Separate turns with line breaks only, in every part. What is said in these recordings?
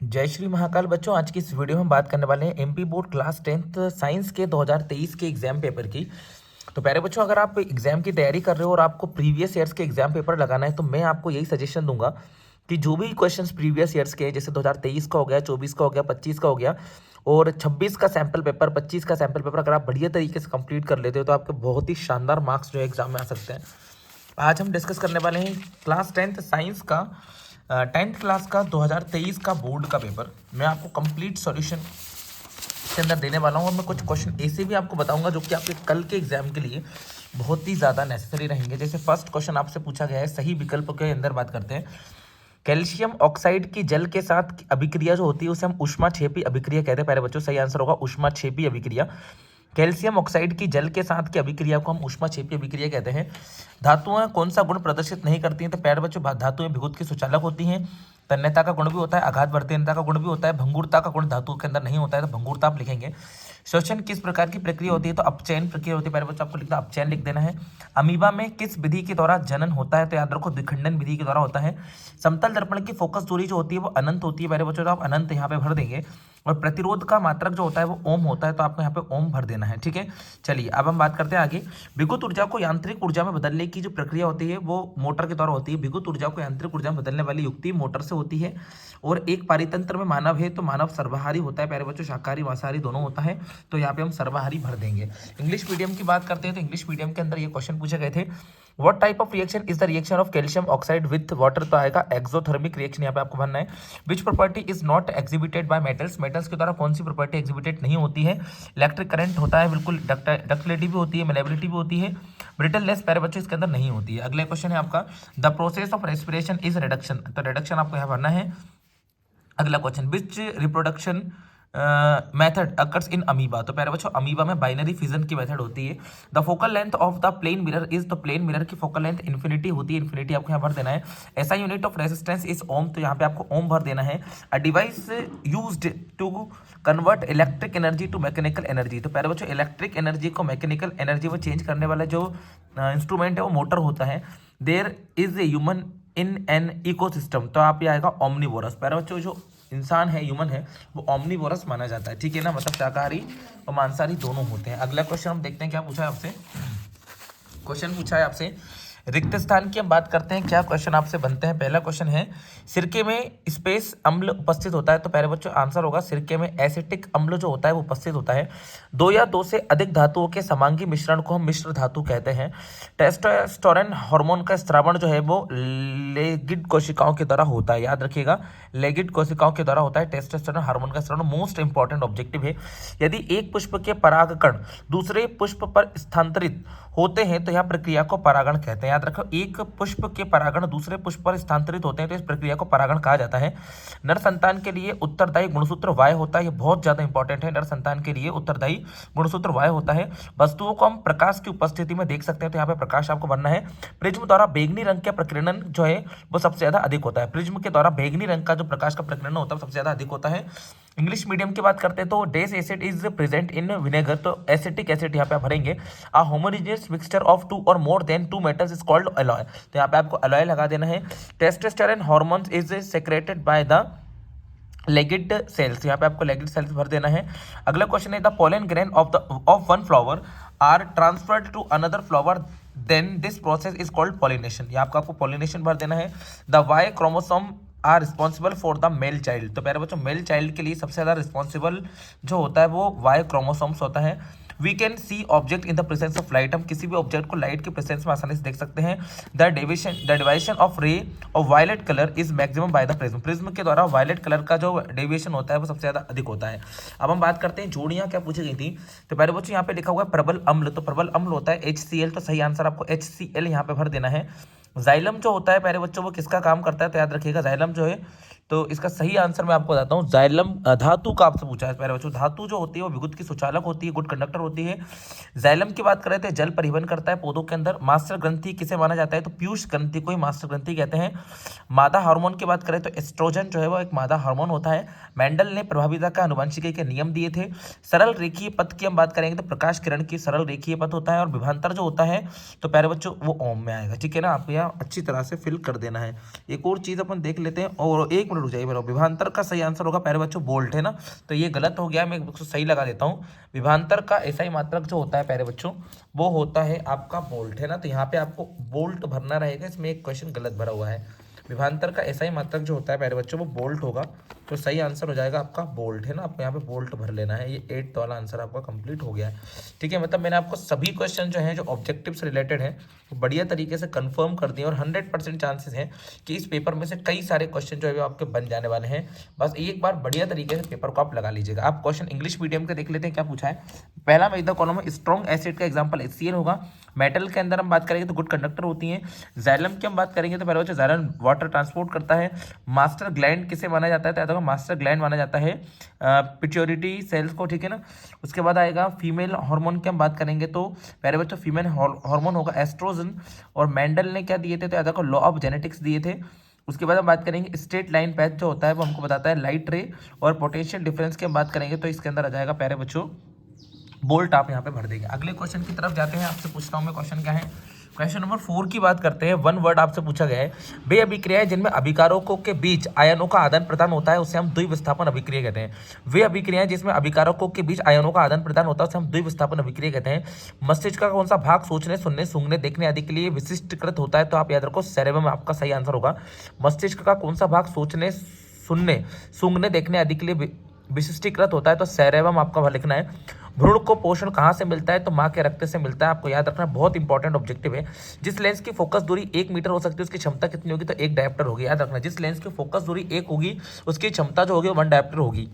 जय श्री महाकाल बच्चों। आज की इस वीडियो में हम बात करने वाले हैं MP board class 10th science के 2023 के एग्जाम पेपर की। तो प्यारे बच्चों, अगर आप एग्जाम की तैयारी कर रहे हो और आपको प्रीवियस ईयर्स के एग्जाम पेपर लगाना है तो मैं आपको यही सजेशन दूंगा कि जो भी क्वेश्चंस प्रीवियस ईयर्स के जैसे 2023 का हो गया, 24 का हो गया, 25 का हो गया और 26 का सैंपल पेपर, 25 का सैंपल पेपर अगर आप बढ़िया तरीके से कंप्लीट कर लेते हो तो आपके बहुत ही शानदार मार्क्स जो है एग्जाम में आ सकते हैं। आज हम डिस्कस करने वाले हैं क्लास 10th साइंस का 10th क्लास का 2023 का बोर्ड का पेपर। मैं आपको कंप्लीट सॉल्यूशन के अंदर देने वाला हूँ और मैं कुछ क्वेश्चन ऐसे भी आपको बताऊंगा जो कि आपके कल के एग्जाम के लिए बहुत ही ज़्यादा नेसेसरी रहेंगे। जैसे फर्स्ट क्वेश्चन आपसे पूछा गया है, सही विकल्प के अंदर बात करते हैं। कैल्शियम ऑक्साइड की जल के साथ अभिक्रिया जो होती है उसे हम ऊष्माक्षेपी अभिक्रिया कहते हैं। पहले बच्चों सही आंसर होगा ऊष्माक्षेपी अभिक्रिया। कैल्शियम ऑक्साइड की जल के साथ की अभिक्रिया को हम ऊष्माक्षेपी अभिक्रिया कहते हैं। धातुएं कौन सा गुण प्रदर्शित नहीं करती हैं? तो प्यारे बच्चों धातुएं विद्युत की सुचालक होती हैं। तन्यता का गुण भी होता है, आघात वर्तनीयता का गुण भी होता है, भंगुरता का गुण धातु के अंदर नहीं होता है तो भंगुरता आप लिखेंगे। श्वसन किस प्रकार की प्रक्रिया होती है? तो अपचयन प्रक्रिया होती है। पहले बच्चों आपको लिखना अपचयन लिख देना है। अमीबा में किस विधि के द्वारा जनन होता है? तो याद रखो द्विखंडन विधि के द्वारा होता है। समतल दर्पण की फोकस दूरी जो होती है वो अनंत होती है। पहले बच्चों तो आप अनंत यहाँ पे भर देंगे। और प्रतिरोध का मात्रक जो होता है वो ओम होता है तो आपको यहाँ पे ओम भर देना है। ठीक है, चलिए अब हम बात करते हैं आगे। विद्युत ऊर्जा को यांत्रिक ऊर्जा में बदलने की जो प्रक्रिया होती है वो मोटर के द्वारा होती है। विद्युत ऊर्जा को यांत्रिक ऊर्जा में बदलने वाली युक्ति मोटर से होती है। और एक पारितंत्र में मानव है तो मानव सर्वहारी होता है। प्यारे बच्चों शाकाहारी मांसाहारी दोनों होता है तो यहाँ पे हम सर्वहारी भर देंगे। इंग्लिश मीडियम की बात करते हैं तो इंग्लिश मीडियम के अंदर ये क्वेश्चन पूछे गए थे, what type of reaction is the reaction of calcium oxide with water? तो आएगा एक्सोथर्मिक रिएक्शन, यहाँ पे आपको भरना है। Which property is not exhibited by metals? Metals के द्वारा कौन सी प्रॉपर्टी एग्जिबिटेड नहीं होती है? इलेक्ट्रिक करंट होता है बिल्कुल, डक्टिलिटी भी होती है, मेलेबिलिटी भी होती है, ब्रिटलनेस प्यारे बच्चों इसके अंदर नहीं होती है। अगला क्वेश्चन है आपका, the process of respiration is reduction? तो रिडक्शन आपको यहाँ भरना है। अगला question, which reproduction method occurs in amoeba? तो प्यारे बच्चों अमीबा में बाइनरी फिजन की मेथड होती है। The focal length of the plane mirror is? तो प्लेन मिरर की फोकल लेंथ इन्फिनिटी होती है, इन्फिनिटी आपको यहाँ भर देना है। ऐसा unit of resistance is ohm? तो यहाँ पे आपको ओम भर देना है। A device used to convert electric energy to mechanical energy? तो प्यारे बच्चों इलेक्ट्रिक एनर्जी को मैकेनिकल एनर्जी में चेंज करने वाला जो इंस्ट्रूमेंट है वो मोटर होता है। There is a human in an ecosystem? तो आप ये आएगा ओमनीवोरस। प्यारे बच्चों जो इंसान है, ह्यूमन है, वो ओमनीवोरस माना जाता है। ठीक है ना, मतलब शाकाहारी और मांसाहारी दोनों होते हैं। अगला क्वेश्चन हम देखते हैं क्या पूछा है आपसे। क्वेश्चन पूछा है आपसे रिक्त स्थान की हम बात करते हैं, क्या क्वेश्चन आपसे बनते हैं। पहला क्वेश्चन है, सिरके में स्पेस अम्ल उपस्थित होता है? तो पहले बच्चों आंसर होगा सिरके में एसिटिक अम्ल जो होता है वो उपस्थित होता है। दो या दो से अधिक धातुओं के समांगी मिश्रण को हम मिश्र धातु कहते हैं। टेस्टोस्टेरोन हार्मोन का स्रावण जो है वो लेगिड कोशिकाओं के द्वारा होता है, याद रखिएगा लेगिड कोशिकाओं के द्वारा होता है टेस्टोस्टेरोन हार्मोन का स्रावण। मोस्ट इंपॉर्टेंट ऑब्जेक्टिव है। यदि एक पुष्प के परागकण दूसरे पुष्प पर स्थानांतरित होते हैं तो यह प्रक्रिया को परागण कहते हैं। याद रखो, एक पुष्प के परागण दूसरे पुष्प पर स्थानांतरित होते हैं तो इस प्रक्रिया को परागण कहा जाता है। नर संतान के लिए उत्तरदायी गुणसूत्र वाय होता है, ये बहुत ज्यादा इंपॉर्टेंट है। नर संतान के लिए उत्तरदायी गुणसूत्र वाय होता है। वस्तुओं को हम प्रकाश की उपस्थिति में देख सकते हैं तो यहाँ पे प्रकाश आपको बनना है। प्रिज्म द्वारा बैंगनी रंग का प्रकीर्णन जो है वो सबसे ज्यादा अधिक होता है। प्रिज्म के द्वारा बैंगनी रंग का जो प्रकाश का प्रकीर्णन होता है सबसे ज्यादा अधिक होता है। इंग्लिश मीडियम की बात करते हैं तो this acid is present in vinegar? तो एसिटिक एसिड यहाँ पे आप भरेंगे। A homogeneous mixture of two और more than two metals is called alloy? तो यहाँ पे आपको अलॉय लगा देना है। Testosterone hormones is secreted by the लेगिड सेल्स? यहाँ पे आपको लेगिड सेल्स भर देना है। अगला क्वेश्चन है, the pollen grain of one flower are transferred to another flower then this process is called pollination? यहाँ आपको पॉलिनेशन भर देना है। The Y chromosome are responsible for the male child? तो प्यारे बच्चों मेल चाइल्ड के लिए सबसे ज्यादा रिस्पॉन्सिबल जो होता है वो वाई क्रोमोसोम्स होता है। We can see object in the presence of light? हम किसी भी ऑब्जेक्ट को लाइट के प्रेजेंस में आसानी से देख सकते हैं। The deviation of ray of violet colour is maximum by the prism? Prism के द्वारा वायलेट कलर का जो डेविएशन होता है वो सबसे ज्यादा अधिक होता है। अब हम बात करते हैं जोड़ियां क्या पूछी गई थी। तो पहले बच्चों यहाँ पे लिखा हुआ है प्रबल अम्ल, तो प्रबल अम्ल होता है HCl, तो सही आंसर आपको HCl यहाँ पे भर देना है। जाइलम जो होता है प्यारे बच्चों वो किसका काम करता है? तो याद रखिएगा जाइलम जो है तो इसका सही आंसर मैं आपको बताता हूँ। जाइलम धातु का आपसे पूछा है प्यारे बच्चों। धातु जो होती है वो विद्युत की सुचालक होती है, गुड कंडक्टर होती है। जाइलम की बात करें तो जल परिवहन करता है पौधों के अंदर। मास्टर ग्रंथि किसे माना जाता है? तो पीयूष ग्रंथि को ही मास्टर ग्रंथि कहते हैं। मादा हार्मोन की बात करें तो एस्ट्रोजन जो है वो एक मादा हार्मोन होता है। मेंडल ने प्रभाविता का आनुवंशिकी के नियम दिए थे। सरल रेखीय पथ की हम बात करेंगे तो प्रकाश किरण की सरल रेखीय पथ होता है। और विभांतर जो होता है तो प्यारे बच्चों वो ओम में आएगा। ठीक है ना, आपको यहाँ अच्छी तरह से फिल कर देना है। एक और चीज अपन देख लेते हैं, और एक मिनट रुक जाइए मेरा। विभांतर का सही आंसर होगा प्यारे बच्चों बोल्ट, है ना। तो ये गलत हो गया, मैं उसको सही लगा देता हूँ। विभांतर का एसआई मात्रक जो होता है प्यारे बच्चों वो होता है आपका बोल्ट, है ना। तो यहाँ पे आपको बोल्ट भरना रहेगा, इसमें एक क्वेश्चन गलत भरा हुआ है। विभांतर का एसआई मात्रक जो होता है प्यारे बच्चों वो बोल्ट होगा, तो सही आंसर हो जाएगा आपका बोल्ट, है ना। आपको यहाँ पे बोल्ट भर लेना है। ये 8th वाला आंसर आपका कंप्लीट हो गया है, ठीक है। मतलब मैंने आपको सभी क्वेश्चन जो हैं जो ऑब्जेक्टिव से रिलेटेड हैं वो बढ़िया तरीके से कंफर्म कर दिए, और 100% चांसेस हैं कि इस पेपर में से कई सारे क्वेश्चन जो है वो आपके बन जाने वाले हैं। बस एक बार बढ़िया तरीके से पेपर को आप लगा लीजिएगा। आप क्वेश्चन इंग्लिश मीडियम के देख लेते हैं क्या पूछा है। पहला में इधर कॉलम में स्ट्रॉन्ग एसिड का एग्जाम्पल HCl होगा। मेटल के अंदर हम बात करेंगे तो गुड कंडक्टर होती हैं। जैलम की हम बात करेंगे तो पहले बच्चे जैलम वाटर ट्रांसपोर्ट करता है। मास्टर ग्लैंड किसे माना जाता है, तो मास्टर ग्लैंड माना जाता है पिट्यूटरी सेल्स को, ठीक है ना। उसके बाद आएगा फीमेल हार्मोन की हम बात करेंगे तो पहले बच्चों फीमेल हार्मोन होगा एस्ट्रोजन। और मेंडल ने क्या दिए थे, तो देखो लॉ ऑफ जेनेटिक्स दिए थे। उसके बाद हम बात करेंगे स्ट्रेट लाइन पैथ जो होता है वो हमको बताता है लाइट रे। और पोटेंशियल डिफरेंस की हम बात करेंगे तो इसके अंदर आ जाएगा प्यारे बच्चों बोल्ट, आप यहाँ पे भर देंगे। अगले क्वेश्चन की तरफ जाते हैं। आपसे पूछता हूँ मैं क्वेश्चन क्या है। क्वेश्चन नंबर 4 की बात करते हैं। 1 वर्ड आपसे पूछा गया है, वे अभिक्रियाएं जिनमें अभिकारकों के बीच आयनों का आदान प्रदान होता है उसे हम द्विविस्थापन अभिक्रिया कहते हैं। वे अभिक्रियाएं जिसमें अभिकारकों के बीच आयनों का आदान प्रदान होता है उसे हम द्विविस्थापन अभिक्रिया कहते हैं। मस्तिष्क का कौन सा भाग सोचने, सुनने, सूंघने, देखने आदि के लिए विशिष्टकृत होता है, तो आप याद रखो सेरेबम आपका सही आंसर होगा। मस्तिष्क का कौन सा भाग सोचने, सुनने, सूंघने, देखने आदि के लिए विशिष्टीकृत होता है, तो सेरेबम आपका लिखना है। भ्रूण को पोषण कहाँ से मिलता है, तो माँ के रक्त से मिलता है। आपको याद रखना बहुत इंपॉर्टेंट ऑब्जेक्टिव है। जिस लेंस की फोकस दूरी 1 मीटर हो सकती है उसकी क्षमता कितनी होगी, तो 1 डायोप्टर होगी। याद रखना जिस लेंस की फोकस दूरी 1 होगी उसकी क्षमता जो होगी 1 डायोप्टर होगी।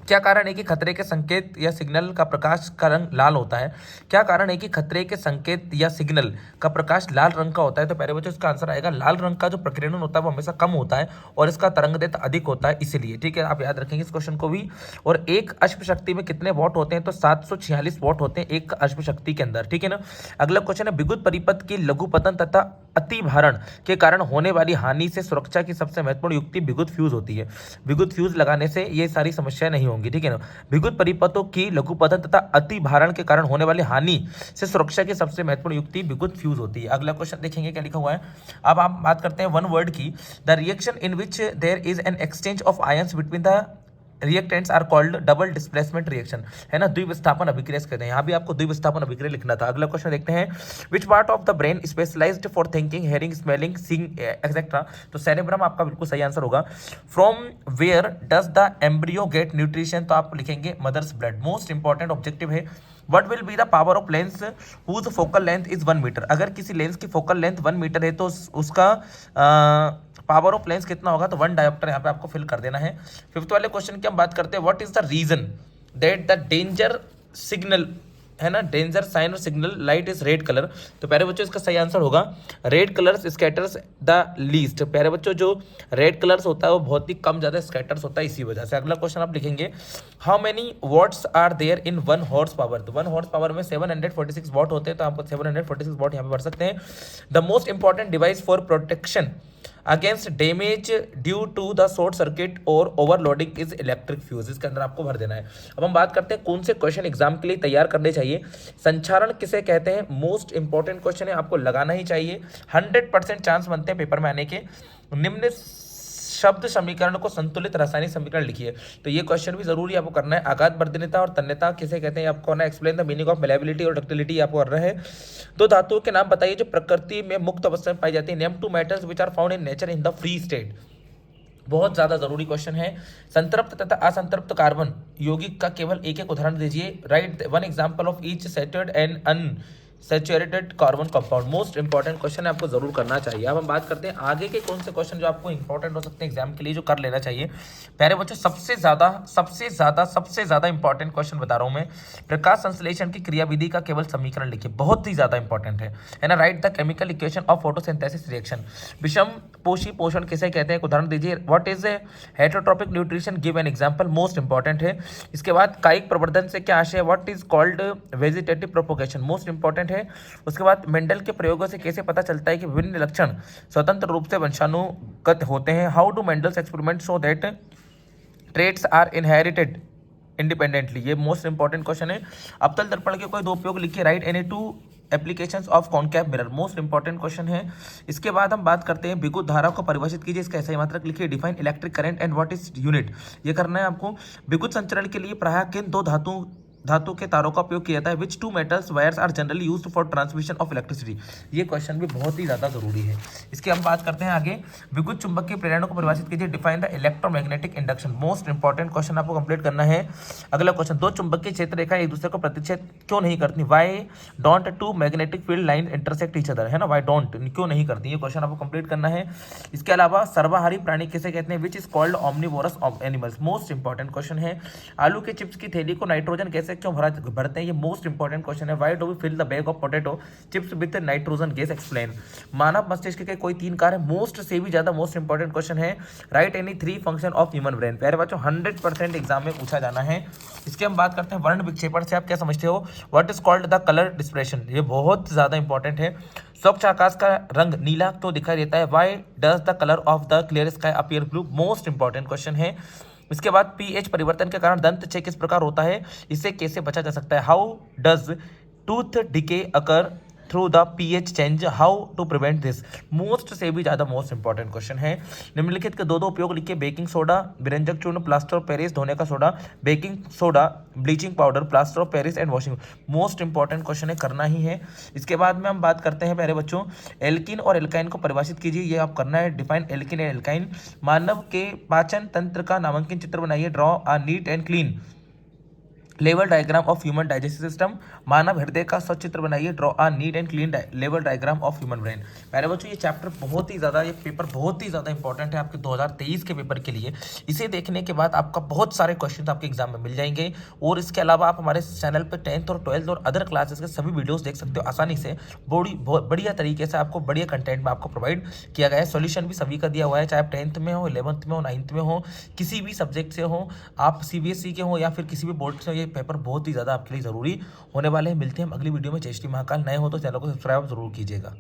क्या कारण है कि खतरे के संकेत या सिग्नल का प्रकाश का रंग लाल होता है। क्या कारण है कि खतरे के संकेत या सिग्नल का प्रकाश लाल रंग का होता है, तो पहले बच्चों इसका आंसर आएगा लाल रंग का जो प्रकीर्णन होता है वो हमेशा कम होता है और इसका तरंगदैर्ध्य अधिक होता है इसीलिए, ठीक है। आप याद रखेंगे इस क्वेश्चन को भी। और एक अश्व शक्ति में कितने वॉट होते हैं, तो 746 वॉट होते हैं एक अश्व शक्ति के अंदर, ठीक है ना। अगला क्वेश्चन है विद्युत परिपथ की लघुपतन तथा अति भारण के कारण होने वाली हानि से सुरक्षा की सबसे महत्वपूर्ण युक्ति विद्युत फ्यूज होती है। विद्युत फ्यूज लगाने से ये सारी समस्याएं नहीं होंगी, ठीक है ना। विद्युत परिपथों की लघुपतन तथा अति भारण के कारण होने वाली हानि से सुरक्षा की सबसे महत्वपूर्ण युक्ति विद्युत फ्यूज होती है। अगला क्वेश्चन देखेंगे क्या लिखा हुआ है। अब आप बात करते हैं 1 वर्ड की। The reaction in which there is an exchange of ions between the reactants are called double displacement reaction, है ना। द्विविस्थापन अभिक्रिया कहते हैं। यहाँ भी आपको द्विविस्थापन अभिक्रिया लिखना था। अगला क्वेश्चन देखते हैं which part of the brain specialized for thinking, hearing, smelling, seeing etcetera, तो सेरेब्रम आपका बिल्कुल सही आंसर होगा। From where does the embryo get nutrition, तो आप लिखेंगे mother's blood. Most important objective है what will be the power of lens whose focal length is 1 metre. अगर किसी लेंस की फोकल लेंथ 1 मीटर है तो उसका पावर ऑफ लेंस कितना होगा, तो 1 डायोप्टर यहाँ पे आपको फिल कर देना है। 5th वाले क्वेश्चन की हम बात करते हैं what is the reason that the danger signal, है ना, डेंजर साइन और signal light is red colour, तो प्यारे बच्चों इसका सही आंसर होगा red colours scatters the least. प्यारे बच्चों जो रेड कलर्स होता है वो बहुत ही कम ज्यादा स्कैटर्स होता है इसी वजह से। अगला क्वेश्चन आप लिखेंगे how many watts are there in 1 horse power, तो 1 हॉर्स पावर में 746 वॉट होते हैं, तो आप 746 वॉट यहाँ पे भर सकते हैं। The most important device for protection against damage due to the short circuit और ओवरलोडिंग इज इलेक्ट्रिक फ्यूज, इसके अंदर आपको भर देना है। अब हम बात करते हैं कौन से क्वेश्चन एग्जाम के लिए तैयार करने चाहिए। संचारण किसे कहते हैं, मोस्ट इंपॉर्टेंट क्वेश्चन है, आपको लगाना ही चाहिए। 100% चांस बनते हैं पेपर में आने के। निम्न शब्द समीकरण को संतुलित रासायनिक समीकरण लिखिए, तो ये क्वेश्चन भी जरूरी आपको करना है। आघात वर्धनीयता और तन्यता किसे कहते हैं आपको ना explain the meaning of malleability और डक्टिलिटी आपको कर रहे हैं। 2 धातुओं के नाम बताइए जो प्रकृति में मुक्त अवस्था में पाई जाती है। Name 2 metals which are found in nature in the free state, बहुत ज्यादा जरूरी क्वेश्चन है। संतृप्त तथा असंतृप्त कार्बन यौगिक का केवल एक उदाहरण दीजिए। Right 1 example of each saturated and unsaturated carbon compound, most important question है, आपको जरूर करना चाहिए। अब हम बात करते हैं आगे के कौन से क्वेश्चन जो आपको इंपॉर्टेंट हो सकते हैं एग्जाम के लिए, जो कर लेना चाहिए। प्यारे बच्चों सबसे ज्यादा इंपॉर्टेंट क्वेश्चन बता रहा हूं मैं। प्रकाश संश्लेषण की क्रियाविधि का केवल समीकरण लिखिए, बहुत ही ज्यादा इंपॉर्टेंट है ना। Write the chemical equation of photosynthesis reaction. विषम पोषी पोषण किसे कहते हैं, एक उदाहरण दीजिए। What is heterotrophic nutrition, give an example, most important है। इसके बाद कायिक प्रवर्धन से क्या आशय है, what is called vegetative propagation, most important है। उसके बाद मेंडल के प्रयोगों से कैसे पता चलता है कि विभिन्न लक्षण स्वतंत्र रूप से वंशानुगत होते हैं। How do Mendel's experiment show that traits are inherited independently, ये मोस्ट इंपॉर्टेंट क्वेश्चन है। अवतल दर्पण के कोई 2 उपयोग लिखिए। Write any 2 applications of concave mirror, most important question है। इसके बाद हम बात करते हैं विद्युत धारा को परिभाषित कीजिए, इसका सही मात्रक लिखिए। Define electric current and what is unit, ये करना है आपको। विद्युत संचरण के लिए प्रायः किन दो धातु के तारों का उपयोग किया जाता है। Which two metals wires are generally used for transmission of electricity, ये क्वेश्चन भी बहुत ही ज़्यादा जरूरी है। इसके हम बात करते हैं आगे। विद्युत चुंबकीय प्रेरणा को परिभाषित कीजिए। Define the electromagnetic induction, most important question आपको कंप्लीट करना है। अगला क्वेश्चन, दो चुंबकीय क्षेत्र रेखा एक दूसरे को प्रतिच्छेद क्यों नहीं करती। Why don't two magnetic field line intersect each other, है ना, वाई डोंट, क्यों नहीं करती, ये क्वेश्चन आपको कंप्लीट करना है। इसके अलावा सर्वाहारी प्राणी किसे कहते हैं। Which is called omnivorous of animals, most important question है। आलू के चिप्स की थैली को नाइट्रोजन गैस से क्यों भरते हैं, ये मोस्ट इंपॉर्टेंट क्वेश्चन है। Why do we fill the bag of potato chips with nitrogen gas, explain. मानव मस्तिष्क के कोई 3 कार्य, मोस्ट से भी ज्यादा मोस्ट इंपॉर्टेंट क्वेश्चन है। Write any 3 function of human brain, प्यारे बच्चों 100% एग्जाम में पूछा जाना है। इसके हम बात करते हैं वर्ण विक्षेपण से आप क्या समझते हो। What is called the colour dispersion, ये बहुत ज्यादा इंपॉर्टेंट है। स्वच्छ आकाश का रंग नीला क्यों दिखाई देता है। Why does the colour of the clear sky appear blue, most important question है। इसके बाद पीएच परिवर्तन के कारण दंत क्षय किस प्रकार होता है, इससे कैसे बचा जा सकता है। How does tooth decay occur through the pH change, how to prevent this, most से भी ज्यादा मोस्ट इंपॉर्टेंट क्वेश्चन है। निम्नलिखित के दो उपयोग लिखिए। बेकिंग सोडा, विरंजक चूर्ण, प्लास्टर ऑफ पेरिस, धोने का soda. Baking soda, bleaching powder, plaster of Paris and washing, most important question है, करना ही है। इसके बाद में हम बात करते हैं प्यारे बच्चों एल्किन और एल्काइन को परिभाषित कीजिए, ये आप करना है। Define alkene and alkyne. मानव के पाचन तंत्र का नामांकन चित्र बनाइए। Draw a neat and clean level diagram of human digestive system. मानव हृदय का सचित्र बनाइए। Draw a neat and clean level diagram of human brain. प्यारे बच्चों ये चैप्टर बहुत ही ज़्यादा, ये पेपर बहुत ही ज़्यादा इंपॉर्टेंट है आपके 2023 के पेपर के लिए। इसे देखने के बाद आपका बहुत सारे क्वेश्चन आपके एग्जाम में मिल जाएंगे। और इसके अलावा आप हमारे चैनल पर 10th और 12th और अदर क्लासेस के सभी वीडियोज़ देख सकते हो आसानी से। बढ़िया तरीके से आपको बढ़िया कंटेंट में आपको प्रोवाइड किया गया है। सोल्यूशन भी सभी का दिया हुआ है, चाहे आप 10th में हो, 11th में हो, 9th में हो, किसी भी सब्जेक्ट से हो, आप CBSE के हो या फिर किसी भी बोर्ड से हो, ये पेपर बहुत ही ज़्यादा आपके लिए ज़रूरी होने वाले हैं। मिलते हैं हम अगली वीडियो में। जय श्री महाकाल। नए हो तो चैनल को सब्सक्राइब जरूर कीजिएगा।